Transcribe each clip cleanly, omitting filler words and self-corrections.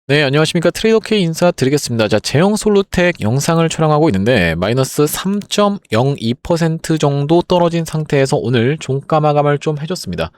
네, 안녕하십니까. 트레이더 K 인사드리겠습니다. 자, 제형 솔루텍 영상을 촬영하고 있는데 마이너스 3.02% 정도 떨어진 상태에서 오늘 종가 마감을 좀 해줬습니다.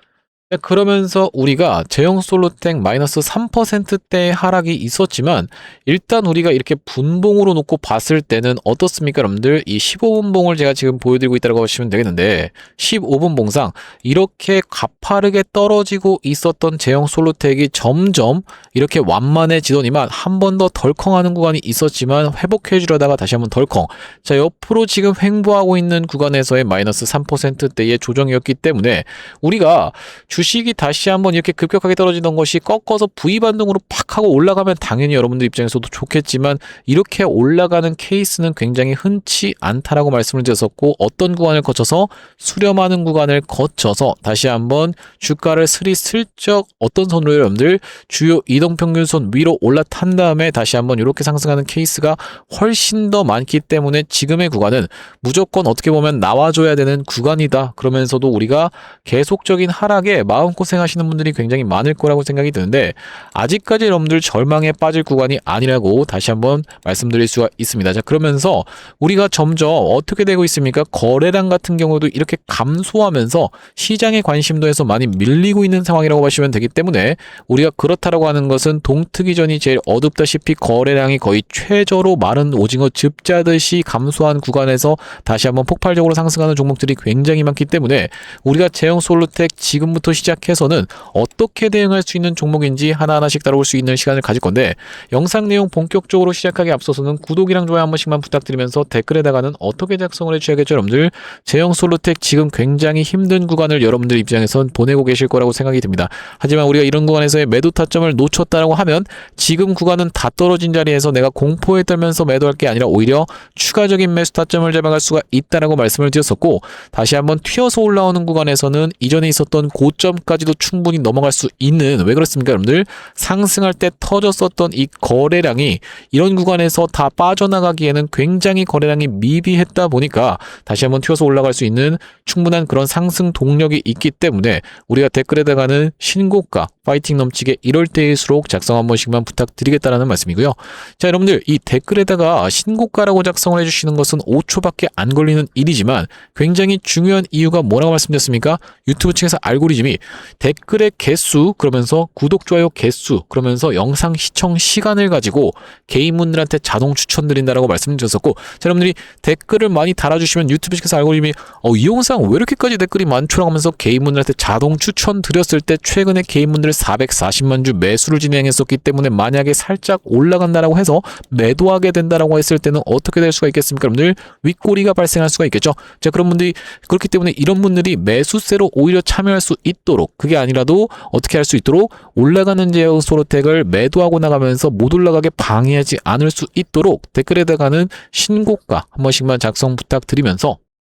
네, 그러면서 우리가 제형 솔루텍 마이너스 3%대의 하락이 있었지만 일단 우리가 이렇게 분봉으로 놓고 봤을 때는 어떻습니까, 여러분들? 이 15분 봉을 제가 지금 보여드리고 있다고 보시면 되겠는데 15분 봉상 이렇게 가파르게 떨어지고 있었던 제형 솔루텍이 점점 이렇게 완만해지더니만 한 번 더 덜컹하는 구간이 있었지만 회복해 주려다가 다시 한번 덜컹. 자, 옆으로 지금 횡보하고 있는 구간에서의 마이너스 3%대의 조정이었기 때문에 우리가 주식이 다시 한번 이렇게 급격하게 떨어지던 것이 꺾어서 V반등으로 팍 하고 올라가면 당연히 여러분들 입장에서도 좋겠지만 이렇게 올라가는 케이스는 굉장히 흔치 않다라고 말씀을 드렸었고, 어떤 구간을 거쳐서 수렴하는 구간을 거쳐서 다시 한번 주가를 스리슬쩍 어떤 선으로 여러분들 주요 이동평균선 위로 올라탄 다음에 다시 한번 이렇게 상승하는 케이스가 훨씬 더 많기 때문에 지금의 구간은 무조건 어떻게 보면 나와줘야 되는 구간이다. 그러면서도 우리가 계속적인 하락에 마음고생 하시는 분들이 굉장히 많을 거라고 생각이 드는데 아직까지 여러분들 절망에 빠질 구간이 아니라고 다시 한번 말씀드릴 수가 있습니다. 자, 그러면서 우리가 점점 어떻게 되고 있습니까? 거래량 같은 경우도 이렇게 감소하면서 시장의 관심도에서 많이 밀리고 있는 상황이라고 보시면 되기 때문에 우리가 그렇다라고 하는 것은 동트기 전이 제일 어둡다시피 거래량이 거의 최저로 마른 오징어 즙 짜듯이 감소한 구간에서 다시 한번 폭발적으로 상승하는 종목들이 굉장히 많기 때문에 우리가 제형 솔루텍 지금부터 시작해서는 어떻게 대응할 수 있는 종목인지 하나하나씩 다뤄볼 수 있는 시간을 가질 건데, 영상 내용 본격적으로 시작하기 앞서서는 구독이랑 좋아요 한 번씩만 부탁드리면서 댓글에다가는 어떻게 작성을 해주셔야겠죠, 여러분들. 제형 솔루텍 지금 굉장히 힘든 구간을 여러분들 입장에선 보내고 계실 거라고 생각이 듭니다. 하지만 우리가 이런 구간에서의 매도 타점을 놓쳤다라고 하면 지금 구간은 다 떨어진 자리에서 내가 공포에 떨면서 매도할 게 아니라 오히려 추가적인 매수 타점을 잡아갈 수가 있다라고 말씀을 드렸었고, 다시 한번 튀어서 올라오는 구간에서는 이전에 있었던 고점까지도 충분히 넘어갈 수 있는, 왜 그렇습니까, 여러분들? 상승할 때 터졌었던 이 거래량이 이런 구간에서 다 빠져나가기에는 굉장히 거래량이 미비했다 보니까 다시 한번 튀어서 올라갈 수 있는 충분한 그런 상승 동력이 있기 때문에 우리가 댓글에다가는 신고가 파이팅 넘치게 이럴 때일수록 작성 한 번씩만 부탁드리겠다라는 말씀이고요. 자, 여러분들 이 댓글에다가 신고가라고 작성을 해주시는 것은 5초밖에 안 걸리는 일이지만 굉장히 중요한 이유가 뭐라고 말씀드렸습니까? 유튜브 측에서 알고리즘이 댓글의 개수, 그러면서 구독, 좋아요 개수, 그러면서 영상 시청 시간을 가지고 개인분들한테 자동 추천드린다라고 말씀드렸었고, 자, 여러분들이 댓글을 많이 달아주시면 유튜브 측에서 알고리즘이 이 영상 왜 이렇게까지 댓글이 많죠라고 하면서 개인분들한테 자동 추천 드렸을 때 최근에 개인분들 440만 주 매수를 진행했었기 때문에 만약에 살짝 올라간다라고 해서 매도하게 된다라고 했을 때는 어떻게 될 수가 있겠습니까, 여러분들? 윗꼬리가 발생할 수가 있겠죠. 자, 그런 분들이, 그렇기 때문에 이런 분들이 매수세로 오히려 참여할 수 있도록, 그게 아니라도 어떻게 할 수 있도록 올라가는 제형 솔루텍을 매도하고 나가면서 못 올라가게 방해하지 않을 수 있도록 댓글에다가는 신고가 한 번씩만 작성 부탁드리면서,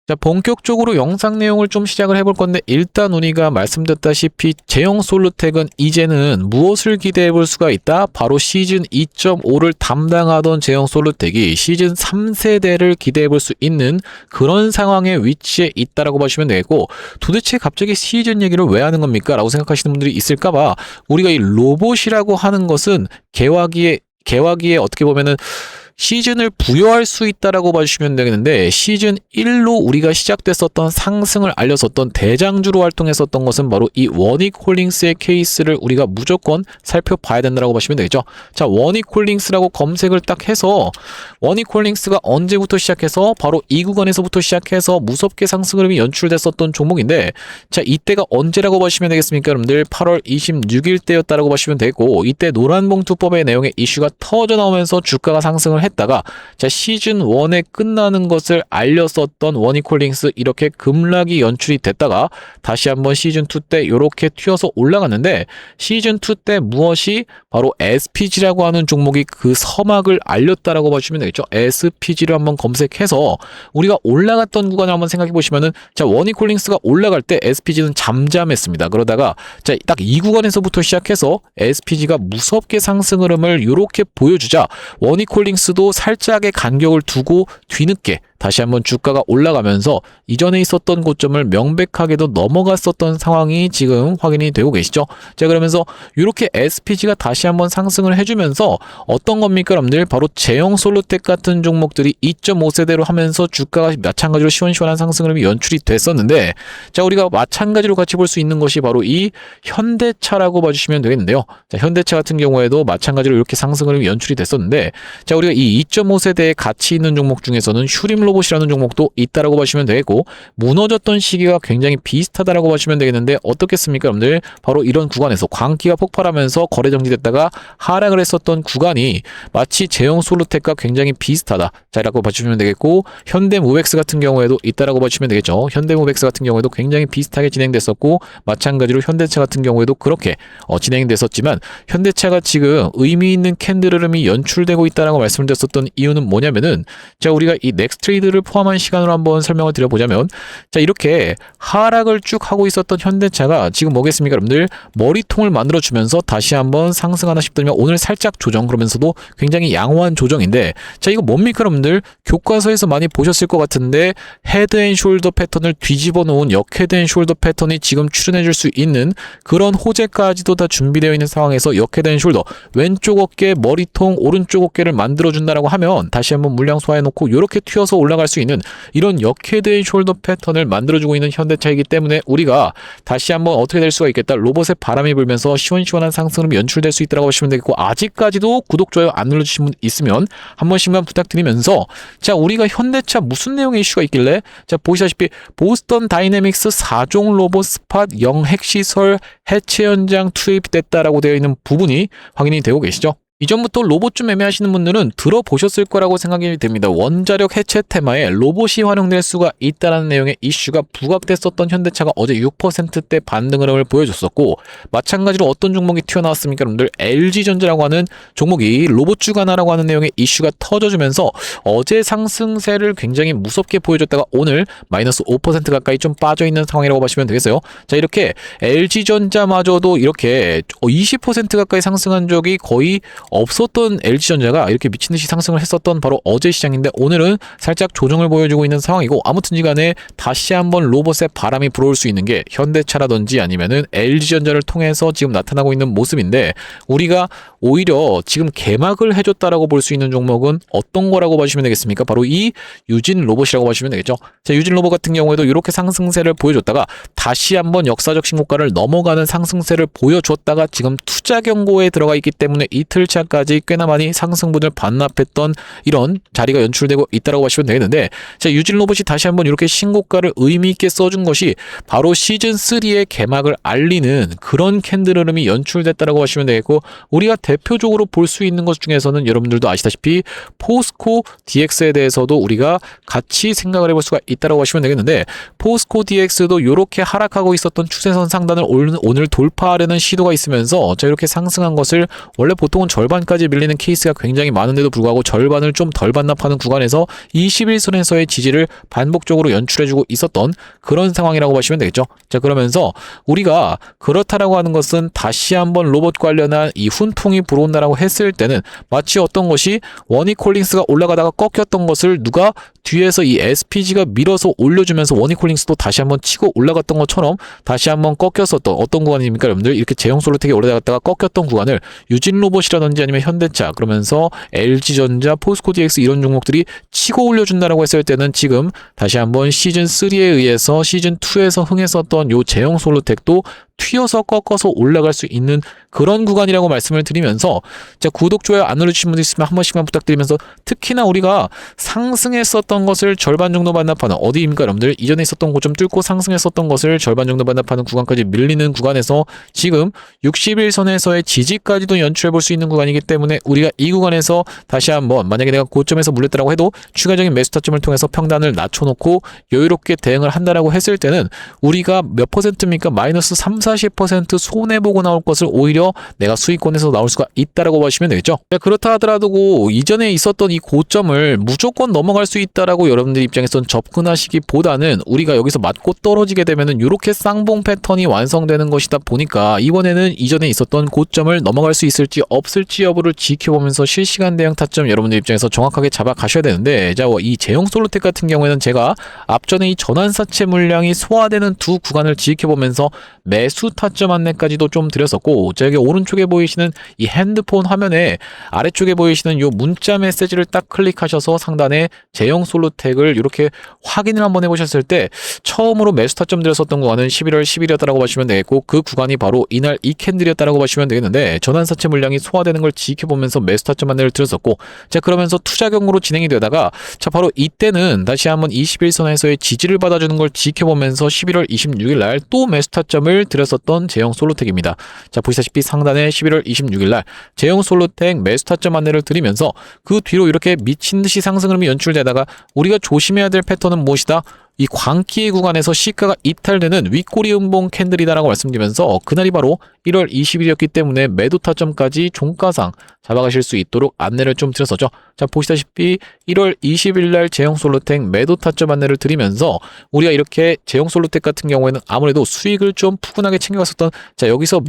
자, 본격적으로 영상 내용을 좀 시작을 해볼 건데, 일단 우리가 말씀드렸다시피 제형 솔루텍은 이제는 무엇을 기대해 볼 수가 있다? 바로 시즌 2.5를 담당하던 제형 솔루텍이 시즌 3세대를 기대해 볼 수 있는 그런 상황의 위치에 있다라고 보시면 되겠고, 도대체 갑자기 시즌 얘기를 왜 하는 겁니까? 라고 생각하시는 분들이 있을까봐 우리가 이 로봇이라고 하는 것은 개화기에 어떻게 보면은 시즌을 부여할 수 있다라고 봐주시면 되겠는데, 시즌 1로 우리가 시작됐었던 상승을 알렸었던 대장주로 활동했었던 것은 바로 이 원익홀딩스의 케이스를 우리가 무조건 살펴봐야 된다라고 보시면 되겠죠. 자, 원익홀딩스라고 검색을 딱 해서 원익홀딩스가 언제부터 시작해서 바로 이 구간에서부터 시작해서 무섭게 상승 흐름이 연출됐었던 종목인데, 자, 이때가 언제라고 보시면 되겠습니까, 여러분들? 8월 26일 때였다라고 보시면 되고, 이때 노란봉투법의 내용의 이슈가 터져 나오면서 주가가 상승을 했다가, 자, 시즌 1에 끝나는 것을 알렸었던 원익홀딩스 이렇게 급락이 연출이 됐다가 다시 한번 시즌 2 때 이렇게 튀어서 올라갔는데, 시즌 2 때 무엇이 바로 SPG라고 하는 종목이 그 서막을 알렸다라고 보시면 되겠죠. SPG를 한번 검색해서 우리가 올라갔던 구간을 한번 생각해 보시면은, 자, 원익홀딩스가 올라갈 때 SPG는 잠잠했습니다. 그러다가 자, 딱 이 구간에서부터 시작해서 SPG가 무섭게 상승 흐름을 이렇게 보여주자 원익홀딩스도 살짝의 간격을 두고 뒤늦게 다시 한번 주가가 올라가면서 이전에 있었던 고점을 명백하게도 넘어갔었던 상황이 지금 확인이 되고 계시죠. 자, 그러면서 이렇게 SPG가 다시 한번 상승을 해주면서 어떤 겁니까 여러분들? 바로 제형 솔루텍 같은 종목들이 2.5세대로 하면서 주가가 마찬가지로 시원시원한 상승 흐름이 연출이 됐었는데, 자, 우리가 마찬가지로 같이 볼 수 있는 것이 바로 이 현대차라고 봐주시면 되겠는데요. 자, 현대차 같은 경우에도 마찬가지로 이렇게 상승 흐름이 연출이 됐었는데, 자, 우리가 이 2.5세대에 같이 있는 종목 중에서는 슈림 로봇이라는 종목도 있다라고 보시면 되겠고, 무너졌던 시기가 굉장히 비슷하다라고 보시면 되겠는데, 어떻겠습니까 여러분들? 바로 이런 구간에서 광기가 폭발하면서 거래 정지됐다가 하락을 했었던 구간이 마치 제형 솔루텍과 굉장히 비슷하다, 자, 라고 봐주시면 되겠고, 현대모백스 같은 경우에도 있다라고 봐주시면 되겠죠. 현대모백스 같은 경우에도 굉장히 비슷하게 진행됐었고, 마찬가지로 현대차 같은 경우에도 그렇게 진행됐었지만, 현대차가 지금 의미 있는 캔들 흐름이 연출되고 있다라고 말씀을 드렸었던 이유는 뭐냐면은, 자, 우리가 이 넥스트레이드를 포함한 시간으로 한번 설명을 드려보자면, 자, 이렇게 하락을 쭉 하고 있었던 현대차가 지금 뭐겠습니까 여러분들? 머리통을 만들어주면서 다시 한번 상승하나 싶더니만 오늘 살짝 조정, 그러면서도 굉장히 양호한 조정인데, 자, 이거 뭡니까 여러분들? 교과서에서 많이 보셨을 것 같은데, 헤드앤숄더 패턴을 뒤집어 놓은 역헤드앤숄더 패턴이 지금 출현해줄 수 있는 그런 호재까지도 다 준비되어 있는 상황에서 역헤드앤숄더, 왼쪽 어깨 머리통, 오른쪽 어깨를 만들어준다라고 하면 다시 한번 물량 소화해놓고 이렇게 튀어서 올라갈 수 있는 이런 역헤드앤숄더 패턴을 만들어주고 있는 현대차이기 때문에 우리가 다시 한번 어떻게 될 수가 있겠다, 로봇의 바람이 불면서 시원시원한 상승으로 연출될 수 있다고 보시면 되겠고, 아직까지도 구독, 좋아요 안 눌러주신 분 있으면 한 번씩만 부탁드리면서, 자, 우리가 현대차 무슨 내용의 이슈가 있길래, 자, 보시다시피 보스턴 다이내믹스 4종 로봇 스팟 영핵시설 해체 현장 투입됐다라고 되어 있는 부분이 확인이 되고 계시죠. 이전부터 로봇 좀 애매하시는 분들은 들어보셨을 거라고 생각이 됩니다. 원자력 해체 테마에 로봇이 활용될 수가 있다는 내용의 이슈가 부각됐었던 현대차가 어제 6%대 반등 흐름을 보여줬었고, 마찬가지로 어떤 종목이 튀어나왔습니까 여러분들? LG전자라고 하는 종목이 로봇 주가나라고 하는 내용의 이슈가 터져주면서 어제 상승세를 굉장히 무섭게 보여줬다가 오늘 마이너스 5% 가까이 좀 빠져있는 상황이라고 보시면 되겠어요. 자, 이렇게 LG전자마저도 이렇게 20% 가까이 상승한 적이 거의 없었던 LG전자가 이렇게 미친듯이 상승을 했었던 바로 어제 시장인데, 오늘은 살짝 조정을 보여주고 있는 상황이고, 아무튼지 간에 다시 한번 로봇의 바람이 불어올 수 있는 게 현대차라든지 아니면은 LG전자를 통해서 지금 나타나고 있는 모습인데, 우리가 오히려 지금 개막을 해줬다라고 볼 수 있는 종목은 어떤 거라고 봐주시면 되겠습니까? 바로 이 유진 로봇이라고 봐주시면 되겠죠. 자, 유진 로봇 같은 경우에도 이렇게 상승세를 보여줬다가 다시 한번 역사적 신고가를 넘어가는 상승세를 보여줬다가 지금 투자 경고에 들어가 있기 때문에 이틀차까지 꽤나 많이 상승분을 반납했던 이런 자리가 연출되고 있다고 보시면 되겠는데, 자, 유진 로봇이 다시 한번 이렇게 신고가를 의미 있게 써준 것이 바로 시즌 3의 개막을 알리는 그런 캔들 흐름이 연출됐다고 하시면 되겠고, 우리가 대표적으로 볼 수 있는 것 중에서는 여러분들도 아시다시피 포스코 DX에 대해서도 우리가 같이 생각을 해볼 수가 있다고 하시면 되겠는데, 포스코 DX도 이렇게 하락하고 있었던 추세선 상단을 오늘 돌파하려는 시도가 있으면서, 자, 이렇게 상승한 것을 원래 보통은 절반까지 밀리는 케이스가 굉장히 많은데도 불구하고 절반을 좀 덜 반납하는 구간에서 21선에서의 지지를 반복적으로 연출해주고 있었던 그런 상황이라고 보시면 되겠죠. 자, 그러면서 우리가 그렇다라고 하는 것은 다시 한번 로봇 관련한 이 훈풍이 불어온다라고 했을 때는 마치 어떤 것이 워니콜링스가 올라가다가 꺾였던 것을 누가 뒤에서 이 SPG가 밀어서 올려주면서 워니콜링스도 다시 한번 치고 올라갔던 것처럼 다시 한번 꺾였었던 어떤 구간입니까 여러분들? 이렇게 제형 솔루텍에 올라갔다가 꺾였던 구간을 유진 로봇이라든지 아니면 현대차, 그러면서 LG전자, 포스코 DX 이런 종목들이 치고 올려준다라고 했을 때는 지금 다시 한번 시즌 3에 의해서 시즌 2에서 흥했었던 요 제형 솔루텍도 튀어서 꺾어서 올라갈 수 있는 그런 구간이라고 말씀을 드리면서, 자, 구독, 좋아요 안 눌러주신 분들 있으면 한 번씩만 부탁드리면서, 특히나 우리가 상승했었던 것을 절반 정도 반납하는 어디입니까 여러분들? 이전에 있었던 고점 뚫고 상승했었던 것을 절반 정도 반납하는 구간까지 밀리는 구간에서 지금 61선에서의 지지까지도 연출해 볼 수 있는 구간이기 때문에 우리가 이 구간에서 다시 한번 만약에 내가 고점에서 물렸다고 해도 추가적인 매수 타점을 통해서 평단을 낮춰놓고 여유롭게 대응을 한다라고 했을 때는 우리가 몇 퍼센트입니까? 마이너스 3, 30-40% 손해보고 나올 것을 오히려 내가 수익권에서 나올 수가 있다라고 보시면 되겠죠. 그렇다 하더라도 이전에 있었던 이 고점을 무조건 넘어갈 수 있다라고 여러분들 입장에서는 접근하시기보다는 우리가 여기서 맞고 떨어지게 되면은 이렇게 쌍봉 패턴이 완성되는 것이다 보니까 이번에는 이전에 있었던 고점을 넘어갈 수 있을지 없을지 여부를 지켜보면서 실시간 대응 타점 여러분들 입장에서 정확하게 잡아 가셔야 되는데, 자, 이 제형 솔루텍 같은 경우에는 제가 앞전에 이 전환사채 물량이 소화되는 두 구간을 지켜보면서 매수 타점 안내까지도 좀 드렸었고, 자, 여기 오른쪽에 보이시는 이 핸드폰 화면에 아래쪽에 보이시는 이 문자 메시지를 딱 클릭하셔서 상단에 제형 솔루텍을 이렇게 확인을 한번 해보셨을 때 처음으로 매수 타점 드렸었던 구간은 11월 10일이었다라고 보시면 되겠고, 그 구간이 바로 이날 이 캔들이었다라고 보시면 되겠는데, 전환사채 물량이 소화되는 걸 지켜보면서 매수 타점 안내를 드렸었고, 자, 그러면서 투자경으로 진행이 되다가 자, 바로 이때는 다시 한번 21선에서의 지지를 받아주는 걸 지켜보면서 11월 26일 날 또 매수 타점을 드렸었던 제형 솔루텍입니다. 자, 보시다시피 상단에 11월 26일 날 제형 솔루텍 매수 타점 안내를 드리면서 그 뒤로 이렇게 미친 듯이 상승 흐름이 연출되다가 우리가 조심해야 될 패턴은 무엇이다? 이 광기의 구간에서 시가가 이탈되는 윗꼬리 음봉 캔들이다라고 말씀드리면서 그날이 바로 1월 20일이었기 때문에 매도 타점까지 종가상 잡아가실 수 있도록 안내를 좀 드렸었죠. 자, 보시다시피 1월 20일 날 제형 솔루텍 매도 타점 안내를 드리면서 우리가 이렇게 제형 솔루텍 같은 경우에는 아무래도 수익을 좀 푸근하게 챙겨갔었던, 자, 여기서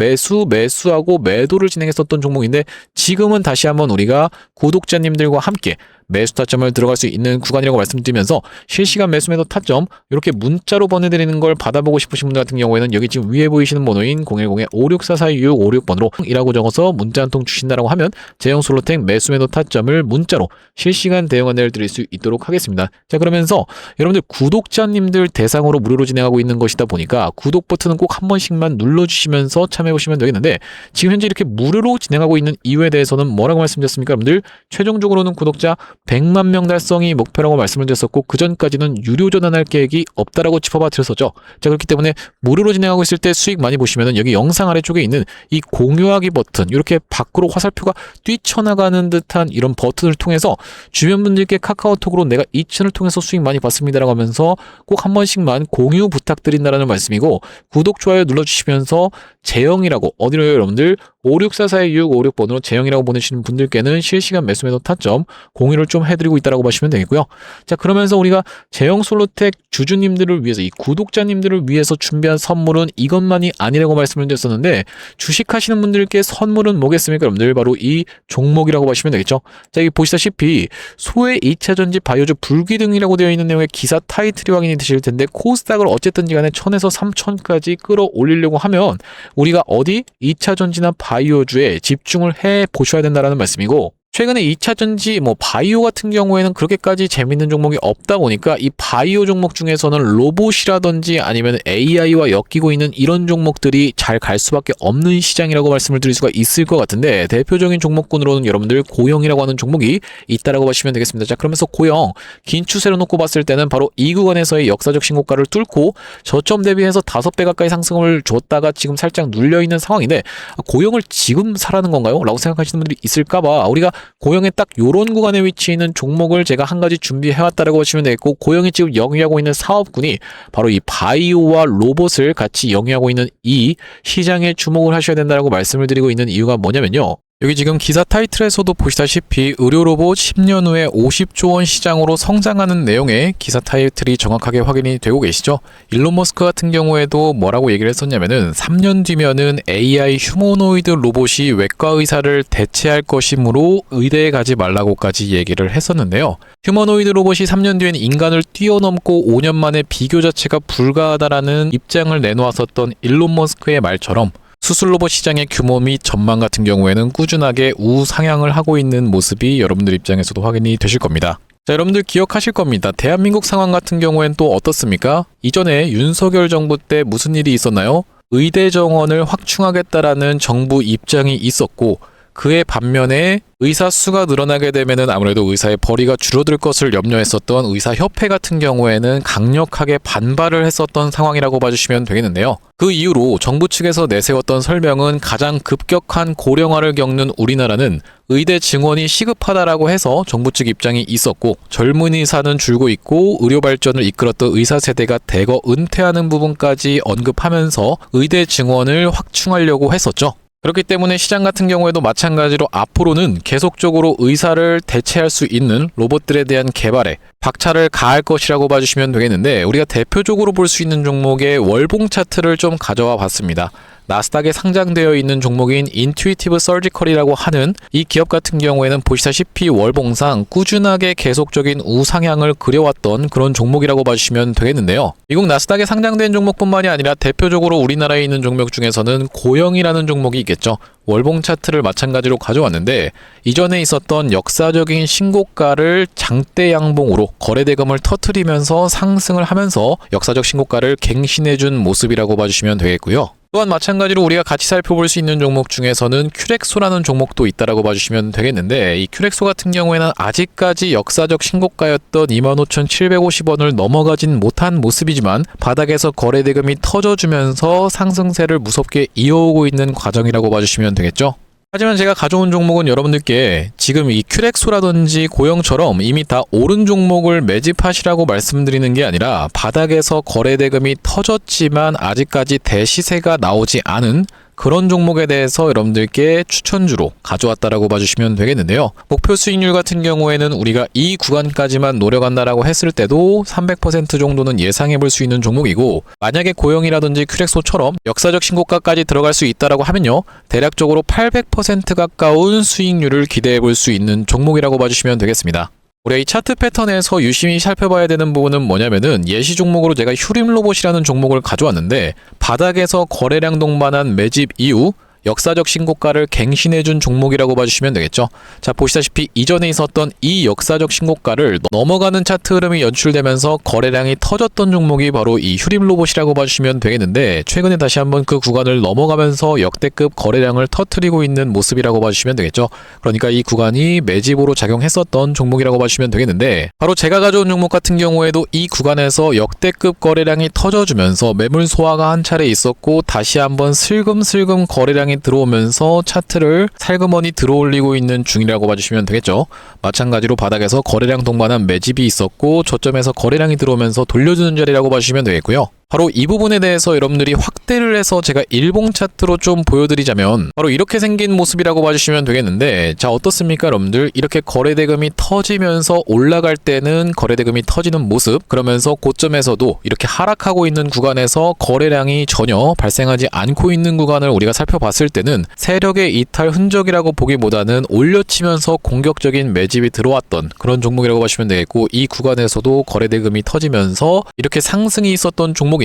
매수하고 매도를 진행했었던 종목인데, 지금은 다시 한번 우리가 구독자님들과 함께 매수 타점을 들어갈 수 있는 구간이라고 말씀드리면서 실시간 매수 매도 타점 이렇게 문자로 보내드리는 걸 받아보고 싶으신 분들 같은 경우에는 여기 지금 위에 보이시는 번호인 010-5644-2656번으로 이라고 적어서 문자 한 통 주신다라고 하면 제형 솔루텍 매수 매도 타점을 문자로 실시간 대응 안내를 드릴 수 있도록 하겠습니다. 자, 그러면서 여러분들 구독자님들 대상으로 무료로 진행하고 있는 것이다 보니까 구독 버튼은 꼭 한 번씩만 눌러주시면서 참여해보시면 되겠는데, 지금 현재 이렇게 무료로 진행하고 있는 이유에 대해서는 뭐라고 말씀드렸습니까? 여러분들 최종적으로는 구독자 100만 명 달성이 목표라고 말씀을 드렸었고, 그 전까지는 유료 전환할 계획이 없다라고 짚어봐 드렸었죠. 자, 그렇기 때문에 무료로 진행하고 있을 때 수익 많이 보시면은 여기 영상 아래쪽에 있는 이 공유하기 버튼, 이렇게 밖으로 화살표가 뛰쳐나가는 듯한 이런 버튼을 통해서 주변 분들께 카카오톡으로 내가 이 채널을 통해서 수익 많이 봤습니다라고 하면서 꼭 한 번씩만 공유 부탁드린다라는 말씀이고, 구독 좋아요 눌러주시면서 제형이라고, 어디로요 여러분들? 5644-2656번으로 제형이라고 보내시는 분들께는 실시간 매수 매도 타점 공유를 좀 해드리고 있다라고 보시면 되겠고요. 자, 그러면서 우리가 제형 솔루텍 주주님들을 위해서, 이 구독자님들을 위해서 준비한 선물은 이것만이 아니라고 말씀을 드렸었는데, 주식하시는 분들께 선물은 뭐겠습니까? 여러분들 바로 이 종목이라고 보시면 되겠죠. 자, 여기 보시다시피 소외 2차전지 바이오주 불기둥이라고 되어 있는 내용의 기사 타이틀이 확인이 되실 텐데, 코스닥을 어쨌든지 간에 1000에서 3000까지 끌어올리려고 하면 우리가 어디? 2차전지나 바이오주에 집중을 해 보셔야 된다라는 말씀이고, 최근에 2차전지 바이오 같은 경우에는 그렇게까지 재밌는 종목이 없다 보니까 이 바이오 종목 중에서는 로봇이라든지 아니면 AI와 엮이고 있는 이런 종목들이 잘 갈 수밖에 없는 시장이라고 말씀을 드릴 수가 있을 것 같은데, 대표적인 종목군으로는 여러분들 고영이라고 하는 종목이 있다라고 보시면 되겠습니다. 자, 그러면서 고영 긴 추세로 놓고 봤을 때는 바로 이 구간에서의 역사적 신고가를 뚫고 저점 대비해서 5배 가까이 상승을 줬다가 지금 살짝 눌려있는 상황인데, 고영을 지금 사라는 건가요? 라고 생각하시는 분들이 있을까봐 우리가 고영의 딱 요런 구간에 위치해 있는 종목을 제가 한 가지 준비해왔다라고 보시면 되겠고, 고영이 지금 영위하고 있는 사업군이 바로 이 바이오와 로봇을 같이 영위하고 있는 이 시장에 주목을 하셔야 된다라고 말씀을 드리고 있는 이유가 뭐냐면요. 여기 지금 기사 타이틀에서도 보시다시피 의료로봇 10년 후에 50조 원 시장으로 성장하는 내용의 기사 타이틀이 정확하게 확인이 되고 계시죠. 일론 머스크 같은 경우에도 뭐라고 얘기를 했었냐면은 3년 뒤면은 AI 휴머노이드 로봇이 외과 의사를 대체할 것이므로 의대에 가지 말라고까지 얘기를 했었는데요. 휴머노이드 로봇이 3년 뒤엔 인간을 뛰어넘고 5년 만에 비교 자체가 불가하다라는 입장을 내놓았었던 일론 머스크의 말처럼 수술 로봇 시장의 규모 및 전망 같은 경우에는 꾸준하게 우상향을 하고 있는 모습이 여러분들 입장에서도 확인이 되실 겁니다. 자, 여러분들 기억하실 겁니다. 대한민국 상황 같은 경우엔 또 어떻습니까? 이전에 윤석열 정부 때 무슨 일이 있었나요? 의대 정원을 확충하겠다라는 정부 입장이 있었고, 그의 반면에 의사 수가 늘어나게 되면은 아무래도 의사의 벌이가 줄어들 것을 염려했었던 의사협회 같은 경우에는 강력하게 반발을 했었던 상황이라고 봐주시면 되겠는데요. 그 이후로 정부 측에서 내세웠던 설명은 가장 급격한 고령화를 겪는 우리나라는 의대 증원이 시급하다라고 해서 정부 측 입장이 있었고, 젊은 의사는 줄고 있고 의료 발전을 이끌었던 의사 세대가 대거 은퇴하는 부분까지 언급하면서 의대 증원을 확충하려고 했었죠. 그렇기 때문에 시장 같은 경우에도 마찬가지로 앞으로는 계속적으로 의사를 대체할 수 있는 로봇들에 대한 개발에 박차를 가할 것이라고 봐주시면 되겠는데, 우리가 대표적으로 볼 수 있는 종목의 월봉 차트를 좀 가져와 봤습니다. 나스닥에 상장되어 있는 종목인 인투이티브 서지컬이라고 하는 이 기업 같은 경우에는 보시다시피 월봉상 꾸준하게 계속적인 우상향을 그려왔던 그런 종목이라고 봐주시면 되겠는데요. 미국 나스닥에 상장된 종목뿐만이 아니라 대표적으로 우리나라에 있는 종목 중에서는 고영이라는 종목이 있겠죠. 월봉 차트를 마찬가지로 가져왔는데, 이전에 있었던 역사적인 신고가를 장대 양봉으로 거래대금을 터트리면서 상승을 하면서 역사적 신고가를 갱신해준 모습이라고 봐주시면 되겠고요. 또한 마찬가지로 우리가 같이 살펴볼 수 있는 종목 중에서는 큐렉소라는 종목도 있다라고 봐주시면 되겠는데, 이 큐렉소 같은 경우에는 아직까지 역사적 신고가였던 25,750원을 넘어가진 못한 모습이지만 바닥에서 거래대금이 터져주면서 상승세를 무섭게 이어오고 있는 과정이라고 봐주시면 되겠죠. 하지만 제가 가져온 종목은 여러분들께 지금 이 큐렉소라든지 고영처럼 이미 다 오른 종목을 매집하시라고 말씀드리는 게 아니라, 바닥에서 거래대금이 터졌지만 아직까지 대시세가 나오지 않은 그런 종목에 대해서 여러분들께 추천주로 가져왔다라고 봐주시면 되겠는데요. 목표 수익률 같은 경우에는 우리가 이 구간까지만 노려간다라고 했을 때도 300% 정도는 예상해 볼 수 있는 종목이고, 만약에 고영이라든지 큐렉소처럼 역사적 신고가까지 들어갈 수 있다라고 하면요, 대략적으로 800% 가까운 수익률을 기대해 볼 수 있는 종목이라고 봐주시면 되겠습니다. 우리가 이 차트 패턴에서 유심히 살펴봐야 되는 부분은 뭐냐면은, 예시 종목으로 제가 휴림로봇이라는 종목을 가져왔는데, 바닥에서 거래량 동반한 매집 이후 역사적 신고가를 갱신해준 종목이라고 봐주시면 되겠죠. 자, 보시다시피 이전에 있었던 이 역사적 신고가를 넘어가는 차트 흐름이 연출되면서 거래량이 터졌던 종목이 바로 이 휴림로봇이라고 봐주시면 되겠는데, 최근에 다시 한번 그 구간을 넘어가면서 역대급 거래량을 터트리고 있는 모습이라고 봐주시면 되겠죠. 그러니까 이 구간이 매집으로 작용했었던 종목이라고 봐주시면 되겠는데, 바로 제가 가져온 종목 같은 경우에도 이 구간에서 역대급 거래량이 터져주면서 매물 소화가 한 차례 있었고, 다시 한번 슬금슬금 거래량이 들어오면서 차트를 살그머니 들어올리고 있는 중이라고 봐주시면 되겠죠. 마찬가지로 바닥에서 거래량 동반한 매집이 있었고, 저점에서 거래량이 들어오면서 돌려주는 자리라고 봐주시면 되겠고요. 바로 이 부분에 대해서 여러분들이 확대를 해서 제가 일봉 차트로 좀 보여드리자면, 바로 이렇게 생긴 모습이라고 봐주시면 되겠는데, 자, 어떻습니까 여러분들? 이렇게 거래대금이 터지면서 올라갈 때는 거래대금이 터지는 모습, 그러면서 고점에서도 이렇게 하락하고 있는 구간에서 거래량이 전혀 발생하지 않고 있는 구간을 우리가 살펴봤을 때는 세력의 이탈 흔적이라고 보기보다는 올려치면서 공격적인 매집이 들어왔던 그런 종목이라고 보시면 되겠고, 이 구간에서도 거래대금이 터지면서 이렇게 상승이 있었던 종목인데,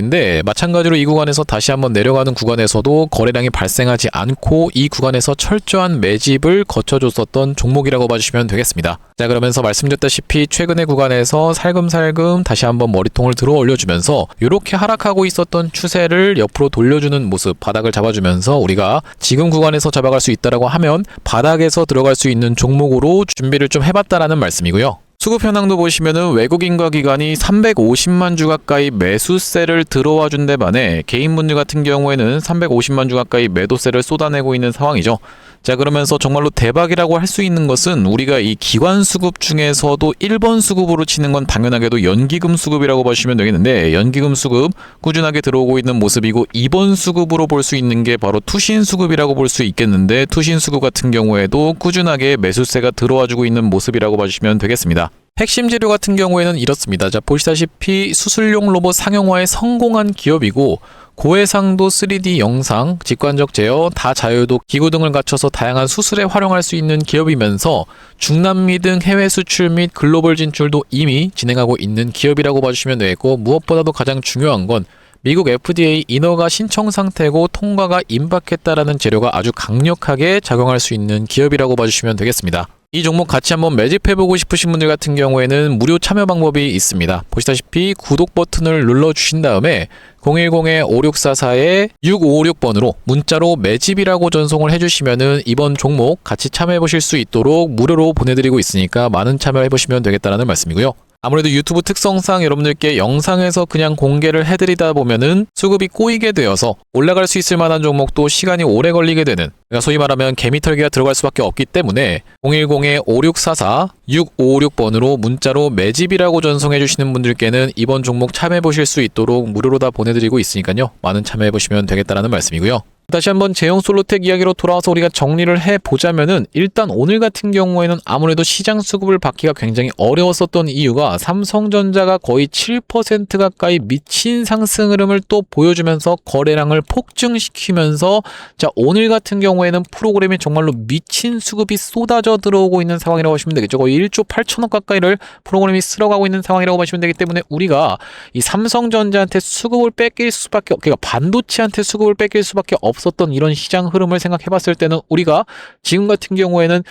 마찬가지로 이 구간에서 다시 한번 내려가는 구간에서도 거래량이 발생하지 않고 이 구간에서 철저한 매집을 거쳐줬었던 종목이라고 봐주시면 되겠습니다. 자, 그러면서 말씀드렸다시피 최근의 구간에서 살금살금 다시 한번 머리통을 들어 올려주면서 이렇게 하락하고 있었던 추세를 옆으로 돌려주는 모습, 바닥을 잡아주면서 우리가 지금 구간에서 잡아갈 수 있다라고 하면 바닥에서 들어갈 수 있는 종목으로 준비를 좀 해봤다라는 말씀이고요. 수급 현황도 보시면은 외국인과 기관이 350만 주 가까이 매수세를 들어와 준 데 반해 개인분들 같은 경우에는 350만 주 가까이 매도세를 쏟아내고 있는 상황이죠. 자, 그러면서 정말로 대박이라고 할 수 있는 것은, 우리가 이 기관 수급 중에서도 1번 수급으로 치는 건 당연하게도 연기금 수급이라고 보시면 되겠는데, 연기금 수급 꾸준하게 들어오고 있는 모습이고, 2번 수급으로 볼 수 있는 게 바로 투신 수급이라고 볼 수 있겠는데, 투신 수급 같은 경우에도 꾸준하게 매수세가 들어와주고 있는 모습이라고 봐주시면 되겠습니다. 핵심 재료 같은 경우에는 이렇습니다. 자, 보시다시피 수술용 로봇 상용화에 성공한 기업이고, 고해상도 3D 영상, 직관적 제어, 다자유도 기구 등을 갖춰서 다양한 수술에 활용할 수 있는 기업이면서 중남미 등 해외 수출 및 글로벌 진출도 이미 진행하고 있는 기업이라고 봐주시면 되겠고, 무엇보다도 가장 중요한 건 미국 FDA 인허가 신청 상태고 통과가 임박했다라는 재료가 아주 강력하게 작용할 수 있는 기업이라고 봐주시면 되겠습니다. 이 종목 같이 한번 매집해보고 싶으신 분들 같은 경우에는 무료 참여 방법이 있습니다. 보시다시피 구독 버튼을 눌러주신 다음에 010-5644-6556번으로 문자로 매집이라고 전송을 해주시면은 이번 종목 같이 참여해보실 수 있도록 무료로 보내드리고 있으니까 많은 참여해보시면 되겠다라는 말씀이고요. 아무래도 유튜브 특성상 여러분들께 영상에서 그냥 공개를 해드리다 보면은 수급이 꼬이게 되어서 올라갈 수 있을 만한 종목도 시간이 오래 걸리게 되는, 그러니까 소위 말하면 개미털기가 들어갈 수밖에 없기 때문에 010-5644-6556번으로 문자로 매집이라고 전송해 주시는 분들께는 이번 종목 참여해 보실 수 있도록 무료로 다 보내드리고 있으니까요. 많은 참여해 보시면 되겠다라는 말씀이고요. 다시 한번 제형 솔루텍 이야기로 돌아와서 우리가 정리를 해보자면은, 일단 오늘 같은 경우에는 아무래도 시장 수급을 받기가 굉장히 어려웠었던 이유가 삼성전자가 거의 7% 가까이 미친 상승 흐름을 또 보여주면서 거래량을 폭증시키면서, 자, 오늘 같은 경우에는 프로그램이 정말로 미친 수급이 쏟아져 들어오고 있는 상황이라고 하시면 되겠죠. 거의 1조 8천억 가까이를 프로그램이 쓸어가고 있는 상황이라고 보시면 되기 때문에, 우리가 이 삼성전자한테 수급을 뺏길 수밖에, 그러니까 반도체한테 수급을 뺏길 수밖에 없었던 이런 시장 흐름을 생각해 봤을 때는, 우리가 지금 같은 경우에는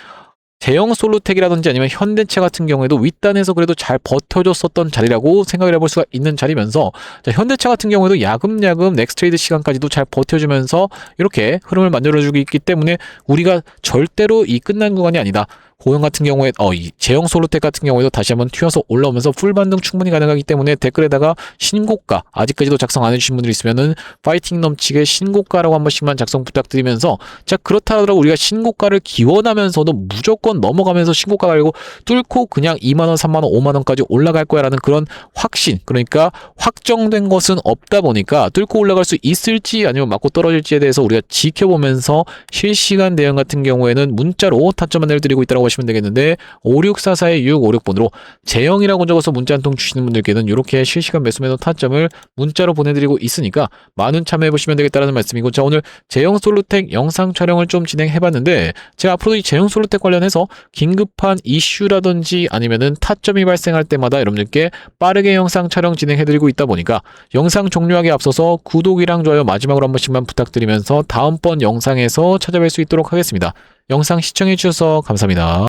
제형 솔루텍이라든지 아니면 현대차 같은 경우에도 윗단에서 그래도 잘 버텨줬었던 자리라고 생각을 해볼 수가 있는 자리면서, 자, 현대차 같은 경우에도 야금야금 넥스트레이드 시간까지도 잘 버텨주면서 이렇게 흐름을 만들어주고 있기 때문에, 우리가 절대로 이 끝난 구간이 아니다. 고형 같은 경우에 이 제형 솔루텍 같은 경우에도 다시 한번 튀어서 올라오면서 풀 반등 충분히 가능하기 때문에, 댓글에다가 신고가 아직까지도 작성 안 해주신 분들 있으면은 파이팅 넘치게 신고가라고 한 번씩만 작성 부탁드리면서, 자, 그렇다 하더라도 우리가 신고가를 기원하면서도 무조건 넘어가면서 신고가 갈고 뚫고 그냥 2만원 3만원 5만원까지 올라갈 거야 라는 그런 확신, 그러니까 확정된 것은 없다 보니까 뚫고 올라갈 수 있을지 아니면 맞고 떨어질지에 대해서 우리가 지켜보면서 실시간 대응 같은 경우에는 문자로 타점 안내를 드리고 있다고 하시면 되겠는데, 5644-656번으로 제형이라고 적어서 문자 한 통 주시는 분들께는 이렇게 실시간 매수 매도 타점을 문자로 보내드리고 있으니까 많은 참여해보시면 되겠다는 말씀이고, 자, 오늘 제형 솔루텍 영상 촬영을 좀 진행해봤는데, 제가 앞으로도 이 제형 솔루텍 관련해서 긴급한 이슈라든지 아니면은 타점이 발생할 때마다 여러분들께 빠르게 영상 촬영 진행해드리고 있다 보니까, 영상 종료하기 앞서서 구독이랑 좋아요 마지막으로 한 번씩만 부탁드리면서 다음번 영상에서 찾아뵐 수 있도록 하겠습니다. 영상 시청해주셔서 감사합니다.